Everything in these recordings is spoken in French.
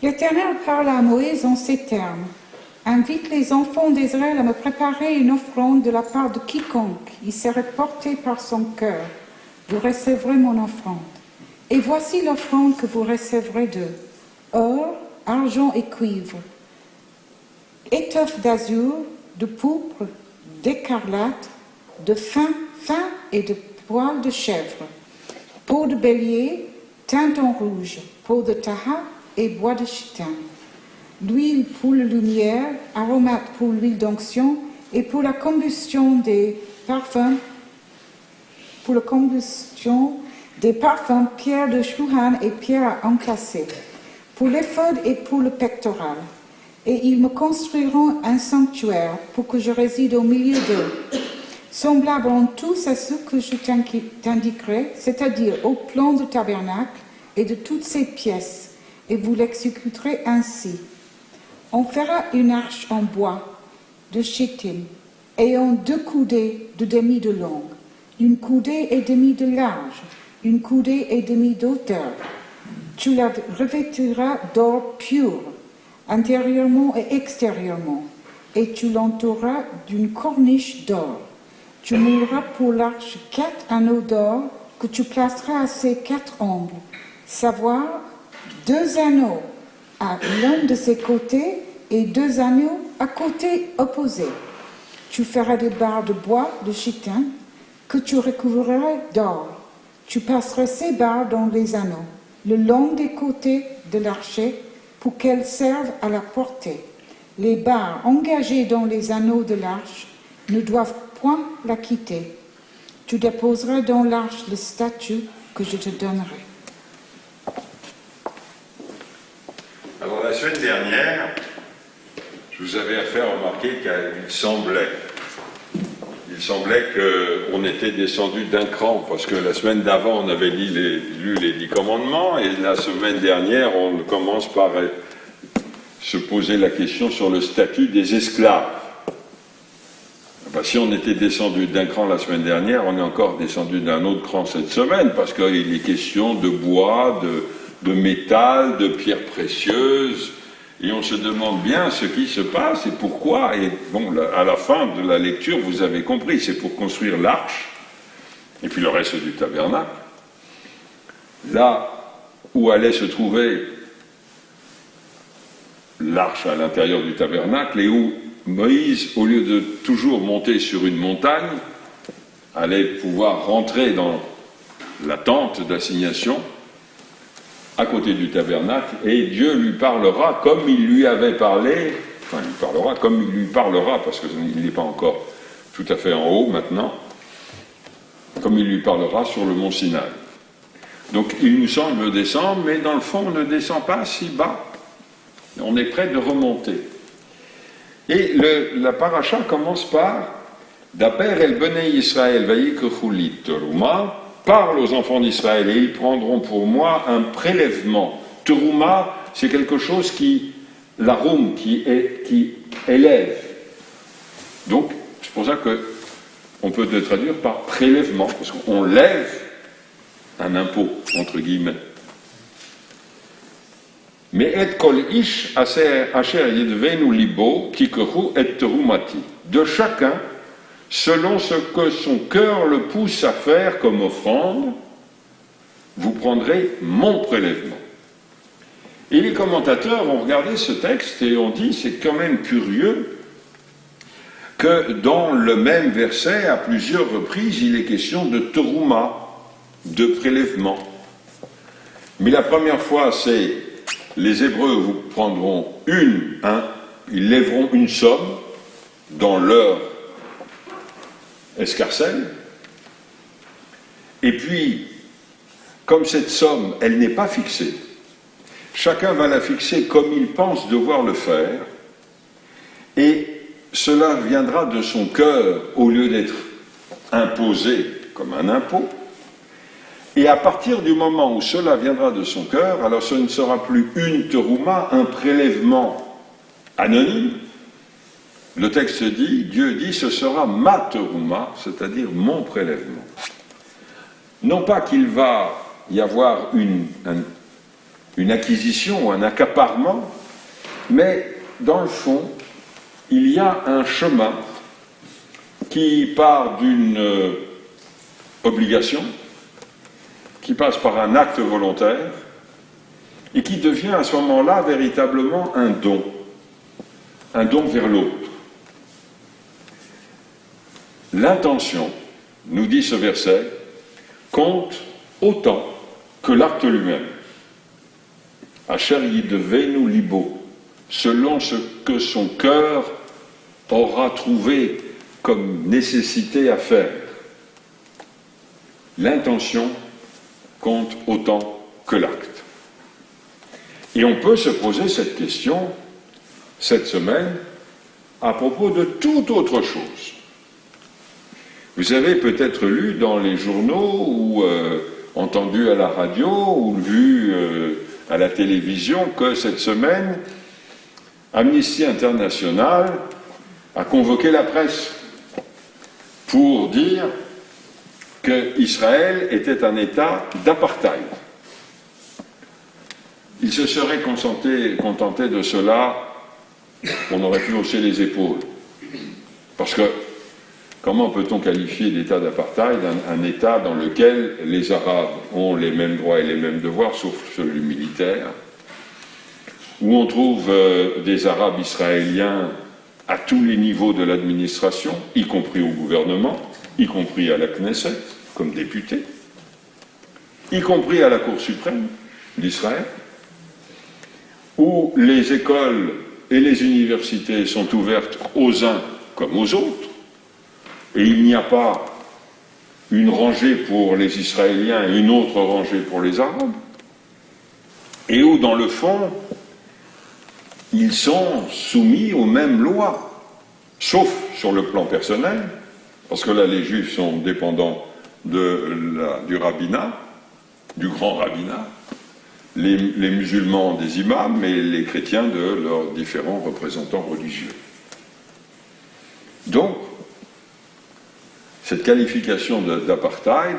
L'Éternel parle à Moïse en ces termes. Invite les enfants d'Israël à me préparer une offrande de la part de quiconque y serait porté par son cœur. Vous recevrez mon offrande. Et voici l'offrande que vous recevrez d'eux. Or, argent et cuivre, étoffe d'azur, de pourpre, d'écarlate, de fin et de poil de chèvre, peau de bélier, teinte en rouge, peau de taha et bois de chitane, l'huile pour la lumière, aromate pour l'huile d'onction et pour la combustion des parfums, pierre de chouhan et pierre à encasser, pour l'éphod et pour le pectoral. Et ils me construiront un sanctuaire pour que je réside au milieu d'eux, semblable en tous à ce que je t'indiquerai, c'est-à-dire au plan du tabernacle et de toutes ses pièces, et vous l'exécuterez ainsi. On fera une arche en bois de chittim, ayant 2 coudées de demi de longue, 1 coudée et demie de large, 1 coudée et demie d'auteur. Tu la revêtiras d'or pur, intérieurement et extérieurement, et tu l'entoureras d'une corniche d'or. Tu mouleras pour l'arche 4 anneaux d'or que tu placeras à ses 4 angles, savoir 2 anneaux à l'un de ses côtés et 2 anneaux à côté opposé. Tu feras des barres de bois de chittim que tu recouvriras d'or. Tu passeras ces barres dans les anneaux, le long des côtés de l'archet, pour qu'elles servent à la portée. Les barres engagées dans les anneaux de l'arche ne doivent point la quitter. Tu déposeras dans l'arche le statut que je te donnerai. Alors la semaine dernière, je vous avais fait remarquer qu'il semblait qu'on était descendu d'un cran, parce que la semaine d'avant, on avait lu les 10 commandements, et la semaine dernière, on commence par se poser la question sur le statut des esclaves. Ben, si on était descendu d'un cran la semaine dernière, on est encore descendu d'un autre cran cette semaine, parce qu'il est question de bois, de métal, de pierres précieuses, et on se demande bien ce qui se passe et pourquoi. Et bon, à la fin de la lecture, vous avez compris, c'est pour construire l'arche, et puis le reste du tabernacle. Là où allait se trouver l'arche à l'intérieur du tabernacle, et où Moïse, au lieu de toujours monter sur une montagne, allait pouvoir rentrer dans la tente d'assignation, à côté du tabernacle, et Dieu lui parlera comme il lui avait parlé, enfin il parlera comme il lui parlera, parce qu'il n'est pas encore tout à fait en haut maintenant, comme il lui parlera sur le mont Sinaï. Donc il nous semble descendre, mais dans le fond on ne descend pas si bas, on est prêt de remonter. Et la paracha commence par « Daper el benei Israël vayikrechu teruma » parle aux enfants d'Israël et ils prendront pour moi un prélèvement. Teruma, c'est quelque chose l'arum, qui élève. Donc, c'est pour ça qu'on peut le traduire par prélèvement, parce qu'on lève un impôt, entre guillemets. Mais et kol ish asher yedvenu libo kikehu et terumati. De chacun, selon ce que son cœur le pousse à faire comme offrande, vous prendrez mon prélèvement. Et les commentateurs ont regardé ce texte et ont dit, c'est quand même curieux que dans le même verset, à plusieurs reprises, il est question de terouma, de prélèvement. Mais la première fois, c'est les Hébreux vous prendront ils lèveront une somme dans leur escarcelle, et puis, comme cette somme, elle n'est pas fixée, chacun va la fixer comme il pense devoir le faire, et cela viendra de son cœur au lieu d'être imposé comme un impôt, et à partir du moment où cela viendra de son cœur, alors ce ne sera plus une terouma, un prélèvement anonyme. Le texte dit, Dieu dit, ce sera ma terouma, c'est-à-dire mon prélèvement. Non pas qu'il va y avoir une acquisition ou un accaparement, mais dans le fond, il y a un chemin qui part d'une obligation, qui passe par un acte volontaire, et qui devient à ce moment-là véritablement un don vers l'autre. L'intention, nous dit ce verset, compte autant que l'acte lui-même. Asher yidvenu libo, selon ce que son cœur aura trouvé comme nécessité à faire. L'intention compte autant que l'acte. Et on peut se poser cette question cette semaine à propos de toute autre chose. Vous avez peut-être lu dans les journaux ou entendu à la radio ou vu à la télévision que cette semaine, Amnesty International a convoqué la presse pour dire qu'Israël était un État d'apartheid. Il se serait contenté de cela, on aurait pu hausser les épaules. Parce que, comment peut-on qualifier d'État d'apartheid un État dans lequel les Arabes ont les mêmes droits et les mêmes devoirs, sauf celui militaire, où on trouve des Arabes israéliens à tous les niveaux de l'administration, y compris au gouvernement, y compris à la Knesset, comme députés, y compris à la Cour suprême d'Israël, où les écoles et les universités sont ouvertes aux uns comme aux autres, et il n'y a pas une rangée pour les Israéliens et une autre rangée pour les Arabes, et où, dans le fond, ils sont soumis aux mêmes lois, sauf sur le plan personnel, parce que là, les Juifs sont dépendants du rabbinat, du grand rabbinat, les musulmans des imams et les chrétiens de leurs différents représentants religieux. Donc, cette qualification d'apartheid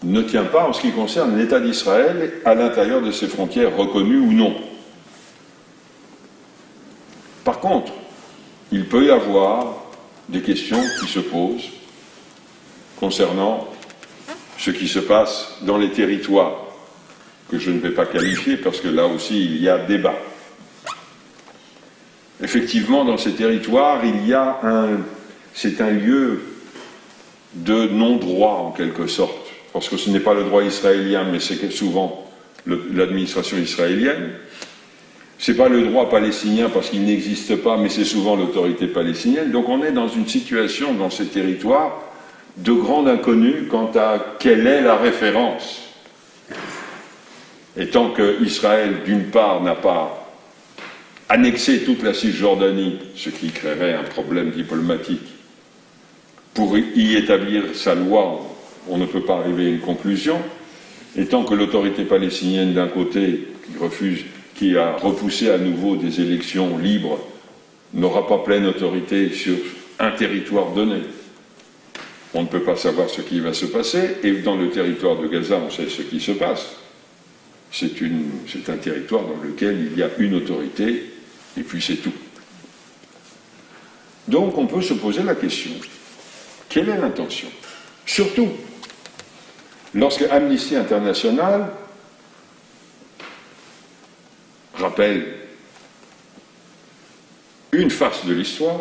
ne tient pas en ce qui concerne l'État d'Israël à l'intérieur de ses frontières reconnues ou non. Par contre, il peut y avoir des questions qui se posent concernant ce qui se passe dans les territoires, que je ne vais pas qualifier parce que là aussi il y a débat. Effectivement, dans ces territoires, c'est un lieu de non-droit en quelque sorte, parce que ce n'est pas le droit israélien, mais c'est souvent l'administration israélienne. C'est pas le droit palestinien parce qu'il n'existe pas, mais c'est souvent l'autorité palestinienne. Donc on est dans une situation, dans ces territoires, de grande inconnue quant à quelle est la référence. Et tant qu'Israël, d'une part, n'a pas annexé toute la Cisjordanie, ce qui créerait un problème diplomatique, pour y établir sa loi, on ne peut pas arriver à une conclusion. Et tant que l'autorité palestinienne, d'un côté, qui a repoussé à nouveau des élections libres, n'aura pas pleine autorité sur un territoire donné, on ne peut pas savoir ce qui va se passer. Et dans le territoire de Gaza, on sait ce qui se passe. C'est un territoire dans lequel il y a une autorité, et puis c'est tout. Donc on peut se poser la question, quelle est l'intention? Surtout, lorsque Amnesty International rappelle une face de l'histoire,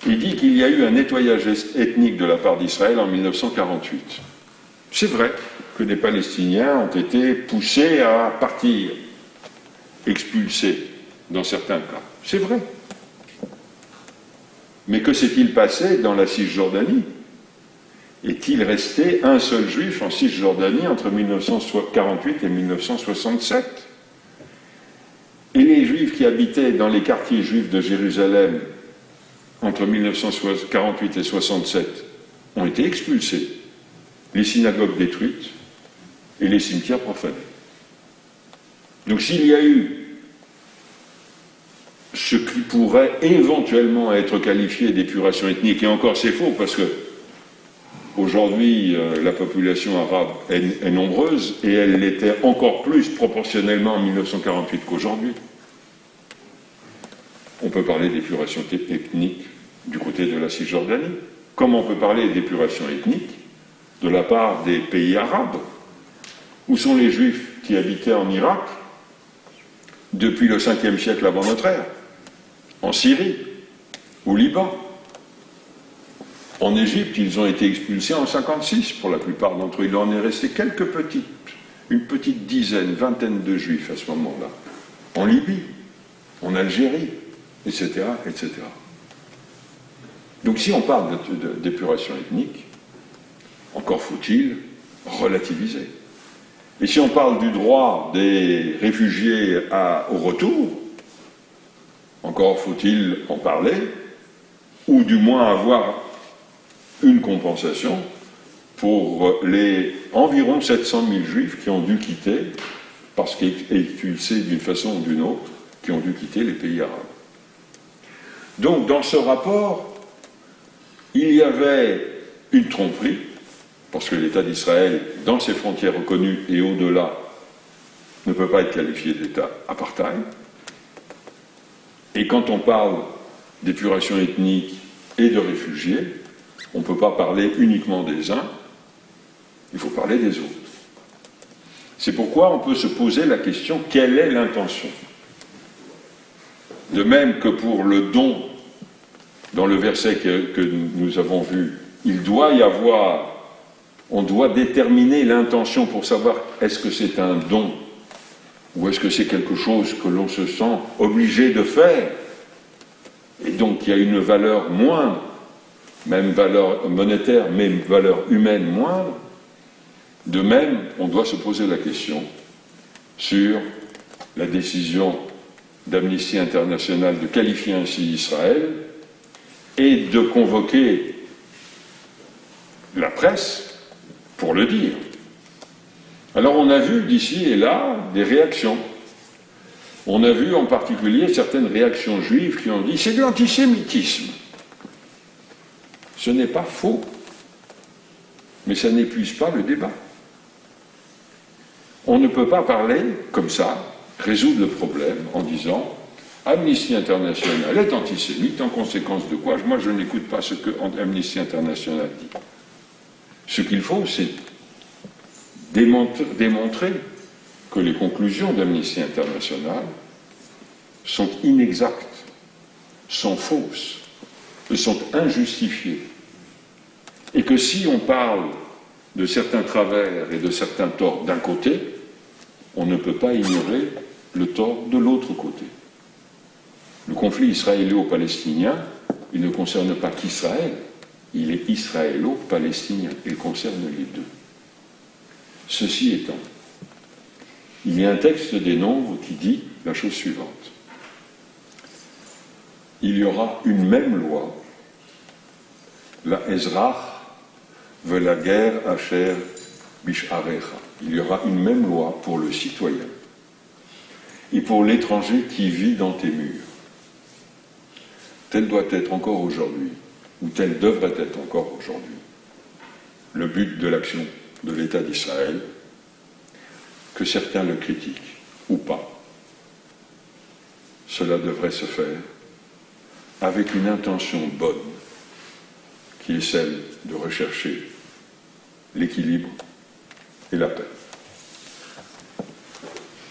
il dit qu'il y a eu un nettoyage ethnique de la part d'Israël en 1948. C'est vrai que des Palestiniens ont été poussés à partir, expulsés dans certains cas. C'est vrai. Mais que s'est-il passé dans la Cisjordanie? Est-il resté un seul juif en Cisjordanie entre 1948 et 1967? Et les juifs qui habitaient dans les quartiers juifs de Jérusalem entre 1948 et 1967 ont été expulsés, les synagogues détruites et les cimetières profanés. Donc s'il y a eu ce qui pourrait éventuellement être qualifié d'épuration ethnique, et encore c'est faux parce que Aujourd'hui, la population arabe est nombreuse et elle l'était encore plus proportionnellement en 1948 qu'aujourd'hui. On peut parler d'épuration ethnique du côté de la Cisjordanie, comme on peut parler d'épuration ethnique de la part des pays arabes. Où sont les Juifs qui habitaient en Irak depuis le 5e siècle avant notre ère? En Syrie, au Liban. En Égypte, ils ont été expulsés en 1956, pour la plupart d'entre eux. Il en est resté une petite dizaine, vingtaine de Juifs à ce moment-là. En Libye, en Algérie, etc., etc. Donc si on parle d'épuration ethnique, encore faut-il relativiser. Et si on parle du droit des réfugiés au retour, encore faut-il en parler, ou du moins avoir une compensation pour les environ 700 000 Juifs qui ont dû quitter, parce qu'expulsés d'une façon ou d'une autre, qui ont dû quitter les pays arabes. Donc, dans ce rapport, il y avait une tromperie, parce que l'État d'Israël, dans ses frontières reconnues et au-delà, ne peut pas être qualifié d'État apartheid. Et quand on parle d'épuration ethnique et de réfugiés, on ne peut pas parler uniquement des uns, il faut parler des autres. C'est pourquoi on peut se poser la question, quelle est l'intention? De même que pour le don, dans le verset que nous avons vu, on doit déterminer l'intention pour savoir est-ce que c'est un don ou est-ce que c'est quelque chose que l'on se sent obligé de faire, et donc il y a une valeur moindre, même valeur monétaire, même valeur humaine moindre. De même, on doit se poser la question sur la décision d'Amnesty International de qualifier ainsi Israël et de convoquer la presse pour le dire. Alors on a vu d'ici et là des réactions. On a vu en particulier certaines réactions juives qui ont dit « c'est de l'antisémitisme ». Ce n'est pas faux, mais ça n'épuise pas le débat. On ne peut pas parler comme ça, résoudre le problème en disant Amnesty International est antisémite, en conséquence de quoi moi je n'écoute pas ce que Amnesty International dit. Ce qu'il faut, c'est démontrer que les conclusions d'Amnesty International sont inexactes, sont fausses, sont injustifiées. Et que si on parle de certains travers et de certains torts d'un côté, on ne peut pas ignorer le tort de l'autre côté. Le conflit israélo-palestinien, il ne concerne pas qu'Israël, il est israélo-palestinien, il concerne les deux. Ceci étant, il y a un texte des Nombres qui dit la chose suivante. Il y aura une même loi, la Ezrach la guerre Asher Bisharecha. Il y aura une même loi pour le citoyen et pour l'étranger qui vit dans tes murs. Tel doit être encore aujourd'hui, ou tel devrait être encore aujourd'hui, le but de l'action de l'État d'Israël, que certains le critiquent ou pas. Cela devrait se faire avec une intention bonne, qui est celle de rechercher l'équilibre et la paix.